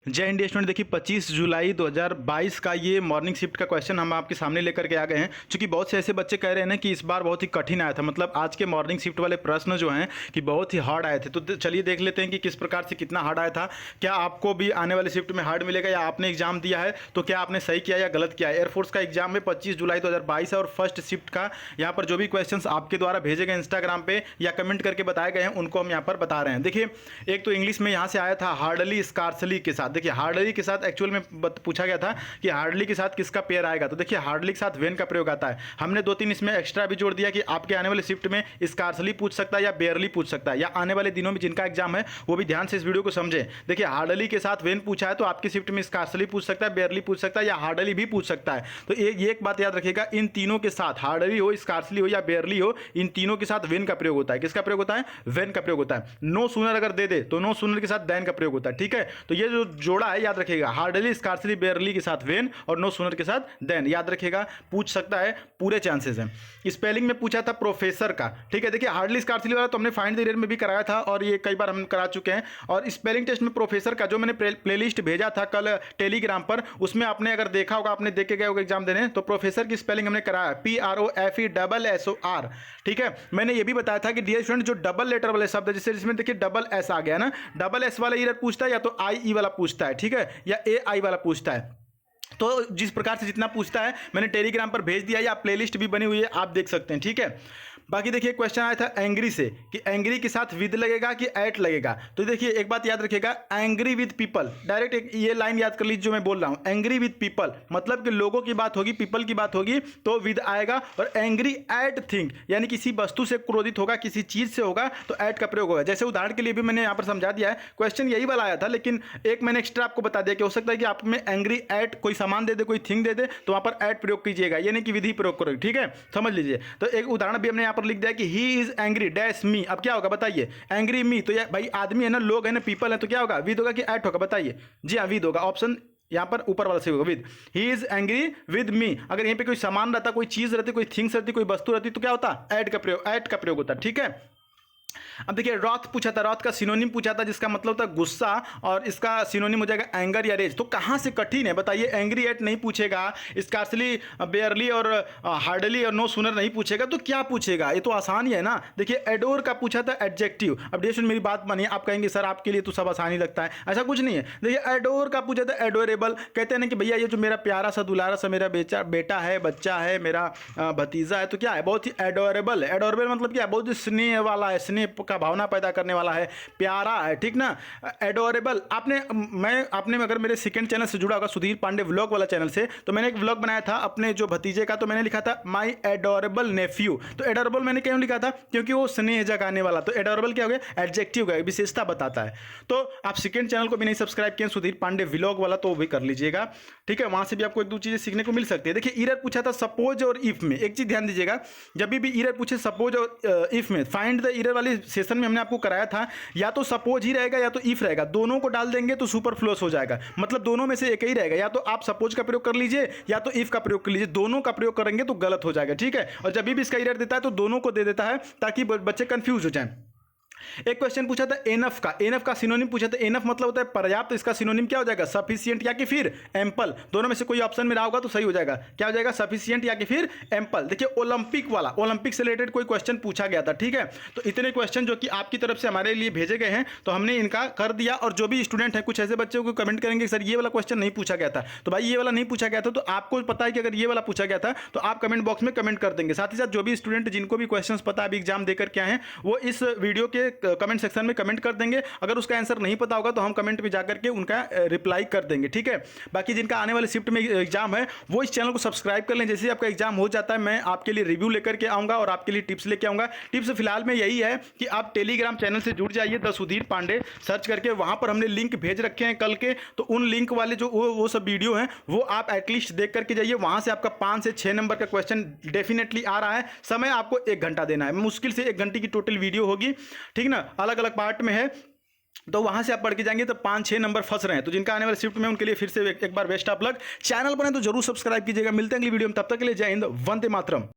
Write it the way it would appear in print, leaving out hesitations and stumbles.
जय India student, देखिए 25 जुलाई 2022 का ये मॉर्निंग शिफ्ट का क्वेश्चन हम आपके सामने लेकर के आ गए हैं। क्योंकि बहुत से ऐसे बच्चे कह रहे हैं ना कि इस बार बहुत ही कठिन आया था, मतलब आज के मॉर्निंग शिफ्ट वाले प्रश्न जो हैं कि बहुत ही हार्ड आए थे। तो चलिए देख लेते हैं कि किस प्रकार से कितना हार्ड आया था। क्या आपको भी आने वाले शिफ्ट में हार्ड मिलेगा, या आपने एग्जाम दिया है तो क्या आपने सही किया या गलत किया है। एयरफोर्स का एग्जाम में 25 जुलाई 2022 है और फर्स्ट शिफ्ट का यहाँ पर जो भी क्वेश्चन आपके द्वारा भेजे गए इंस्टाग्राम पे या कमेंट करके बताए गए हैं उनको हम यहाँ पर बता रहे हैं। देखिए एक तो इंग्लिश में यहाँ से आया था हार्डली स्कार्सली के साथ। देखिए हार्डली के साथ एक्चुअल में पूछा गया था कि हार्डली के साथ किसका पेयर आएगा, तो देखिए हार्डली के साथ वेन का प्रयोग आता है। हमने दो तीन इसमें एक्स्ट्रा भी जोड़ दिया कि आपके आने वाले शिफ्ट में स्कार्सली पूछ सकता है या बेयरली पूछ सकता है, या आने वाले दिनों में जिनका एग्जाम है वो भी ध्यान से इस वीडियो को समझें। देखिए हार्डली के साथ वेन पूछा है तो आपकी शिफ्ट में स्कार्सली पूछ सकता है, बेयरली पूछ सकता है या हार्डली भी पूछ सकता है। तो ये एक बात याद रखिएगा, इन तीनों के साथ हार्डली हो, स्कार्सली हो या बेयरली हो, इन तीनों के साथ वेन का प्रयोग होता है। किसका प्रयोग होता है? वेन का प्रयोग होता है। नो सूनर अगर दे दे तो नो सूनर के साथ देन का प्रयोग होता है। ठीक है, तो ये जो जोड़ा है याद रखिएगा, हार्डली स्कार्सली बेयरली के साथ वेन और नो सूनर के साथ देन, याद रखिएगा। पूछ सकता है, पूरे चांसेस हैं। स्पेलिंग में पूछा था प्रोफेसर का। ठीक है, देखिए हार्डली स्कार्सली वाला तो हमने फाइंड द ईयर में भी कराया था और ये कई बार हम करा चुके हैं। और स्पेलिंग टेस्ट में प्रोफेसर का जो मैंने प्लेलिस्ट भेजा था कल टेलीग्राम पर, उसमें आपने अगर देखा होगा, आपने देख के गए होगा एग्जाम देने, तो प्रोफेसर की स्पेलिंग हमने कराया PROFESSOR। ठीक है, मैंने ये भी बताया था कि डियर स्टूडेंट जो डबल लेटर वाले शब्द जैसे जिसमें देखिए डबल एस आ गया ना, डबल एस वाला ईयर पूछता है या तो IE वाला पूछता है, ठीक है, या AI वाला पूछता है। तो जिस प्रकार से जितना पूछता है मैंने टेलीग्राम पर भेज दिया है, या प्लेलिस्ट भी बनी हुई है, आप देख सकते हैं। ठीक है, बाकी देखिए क्वेश्चन आया था एंग्री से कि एंग्री के साथ विद लगेगा कि एट लगेगा। तो देखिए एक बात याद रखिएगा, एंग्री विद पीपल, डायरेक्ट एक ये लाइन याद कर लीजिए जो मैं बोल रहा हूँ, एंग्री विद पीपल मतलब कि लोगों की बात होगी, पीपल की बात होगी तो विद आएगा। और एंग्री एट थिंग यानी किसी वस्तु से क्रोधित होगा, किसी चीज से होगा तो एट का प्रयोग होगा। जैसे उदाहरण के लिए भी मैंने यहाँ पर समझा दिया है, क्वेश्चन यही वाला आया था, लेकिन एक मैंने एक्स्ट्रा आपको बता दिया कि हो सकता है कि आप में एंग्री एट कोई सामान दे दे, कोई थिंग दे दे, तो वहाँ पर एट प्रयोग कीजिएगा, यानी कि विधि प्रयोग करोगे। ठीक है, समझ लीजिए। तो एक उदाहरण भी हमने यहाँ पर लिख दिया कि ही इज एंग्री डैश मी। अब क्या होगा बताइए, एंग्री मी, तो भाई आदमी है ना, लोग है ना, पीपल है, तो क्या होगा? विद होगा कि एट होगा बताइए? जी हाँ, विद होगा। ऑप्शन यहाँ पर ऊपर वाला से होगा, with. He is angry with me. अगर यहीं पे कोई सामान रहता, कोई चीज रहती, कोई थिंग्स रहती, कोई वस्तु रहती, तो क्या होता? एट का प्रयोग होता। ठीक है, अब देखिए रॉथ पूछा था, रॉथ का सिनोनिम पूछा था जिसका मतलब होता है गुस्सा, और इसका सिनोनिम हो जाएगा एंगर या रेज। तो कहाँ से कठिन है बताइए? एंग्री एट नहीं पूछेगा, स्कार्सली बेयरली और हार्डली और नो सूनर नहीं पूछेगा, तो क्या पूछेगा? ये तो आसान ही है ना। देखिए एडोर का पूछा था एडजेक्टिव। अब डेशन मेरी बात मानिए, आप कहेंगे सर आपके लिए तो सब आसानी लगता है, ऐसा कुछ नहीं है। देखिए एडोर का पूछा था एडोरेबल, कहते हैं ना कि भैया ये जो मेरा प्यारा सा दुलारा सा मेरा बेटा है, बच्चा है, मेरा भतीजा है, तो क्या है? बहुत ही एडोरेबल है। एडोरेबल मतलब क्या है? बहुत ही स्नेह वाला है, स्नेह का भावना पैदा करने वाला है, प्यारा है। ठीक ना, एडोरेबल। आपने अगर मेरे सेकंड चैनल से जुड़ा होगा, सुधीर पांडे व्लॉग वाला चैनल से, तो मैंने एक व्लॉग बनाया था अपने जो भतीजे का, तो मैंने लिखा था माई एडोरेबल नेफ्यू। तो एडोरेबल मैंने क्यों लिखा था? क्योंकि वो स्नेह जगाने वाला। तो एडोरेबल क्या हो गया? एडजेक्टिव का विशेषता बताता है। तो आप सेकंड चैनल को भी नहीं सब्सक्राइब किए, सुधीर पांडे व्लॉग वाला, तो वो भी कर लीजिएगा। ठीक है, वहां से भी आपको एक दो चीजें सीखने को मिल सकती है। देखिए ईरर पूछा था सपोज और इफ में। एक चीज ध्यान दीजिएगा, जब भी ईरर पूछे सपोज और इफ में, फाइंड द ईरर वाली सेशन में हमने आपको कराया था, या तो सपोज ही रहेगा या तो इफ रहेगा। दोनों को डाल देंगे तो सुपरफ्लुअस हो जाएगा, मतलब दोनों में से एक ही रहेगा। या तो आप सपोज का प्रयोग कर लीजिए या तो इफ का प्रयोग कर लीजिए, दोनों का प्रयोग करेंगे तो गलत हो जाएगा। ठीक है, और जब भी इसका एरर देता है तो दोनों को दे देता है ताकि बच्चे कंफ्यूज हो जाएं। एक क्वेश्चन पूछा था एनफ का। एनफ का सिनोनिम पूछा था। एनफ मतलब होता है पर्याप्त, तो इसका सिनोनिम क्या हो जाएगा? सफिशिएंट या कि फिर एम्पल। दोनों में से कोई ऑप्शन में रहा होगा तो सही हो जाएगा। क्या हो जाएगा? सफिशिएंट या कि फिर एम्पल। देखिए ओलंपिक वाला, ओलंपिक से रिलेटेड कोई क्वेश्चन पूछा गया था। ठीक है, तो इतने क्वेश्चन जो कि आपकी तरफ से हमारे लिए भेजे गए हैं तो हमने इनका कर दिया। और जो भी स्टूडेंट है, कुछ ऐसे बच्चों को कमेंट करेंगे सर ये वाला क्वेश्चन नहीं पूछा गया था, तो भाई ये वाला नहीं पूछा गया था, तो आपको पता है कि अगर ये वाला पूछा गया था तो आप कमेंट बॉक्स में कमेंट कर देंगे। साथ ही साथ जो भी स्टूडेंट जिनको भी क्वेश्चन पता है एग्जाम देकर के आए हैं, वो इस वीडियो के कमेंट सेक्शन में कमेंट कर देंगे। अगर उसका आंसर नहीं पता होगा तो हम कमेंट में जाकर के उनका रिप्लाई कर देंगे। ठीक है, बाकी जिनका आने वाले शिफ्ट में एग्जाम है वो इस चैनल को सब्सक्राइब कर लें। जैसे ही आपका एग्जाम हो जाता है मैं आपके लिए रिव्यू लेकर के आऊंगा और आपके लिए टिप्स लेके आऊंगा। टिप्स फिलहाल में यही है कि आप टेलीग्राम चैनल से जुड़ जाइए, द सुधीर पांडे सर्च करके, वहां पर हमने लिंक भेज रखे हैं कल के, तो उन लिंक वाले जो वो सब वीडियो हैं वो आप एटलीस्ट देख करके जाइए। वहां से आपका 5 से 6 नंबर का क्वेश्चन डेफिनेटली आ रहा है। समय आपको 1 घंटा देना है, मुश्किल से 1 घंटे की टोटल वीडियो होगी। ठीक ना, अलग अलग पार्ट में है, तो वहां से आप पढ़ के जाएंगे तो 5-6 नंबर फंस रहे हैं। तो जिनका आने वाले शिफ्ट में उनके लिए फिर से एक बार बेस्ट ऑफ लक। चैनल बने तो जरूर सब्सक्राइब कीजिएगा। मिलते हैं अगली वीडियो में, तब तक के लिए जय हिंद, वंदे मातरम।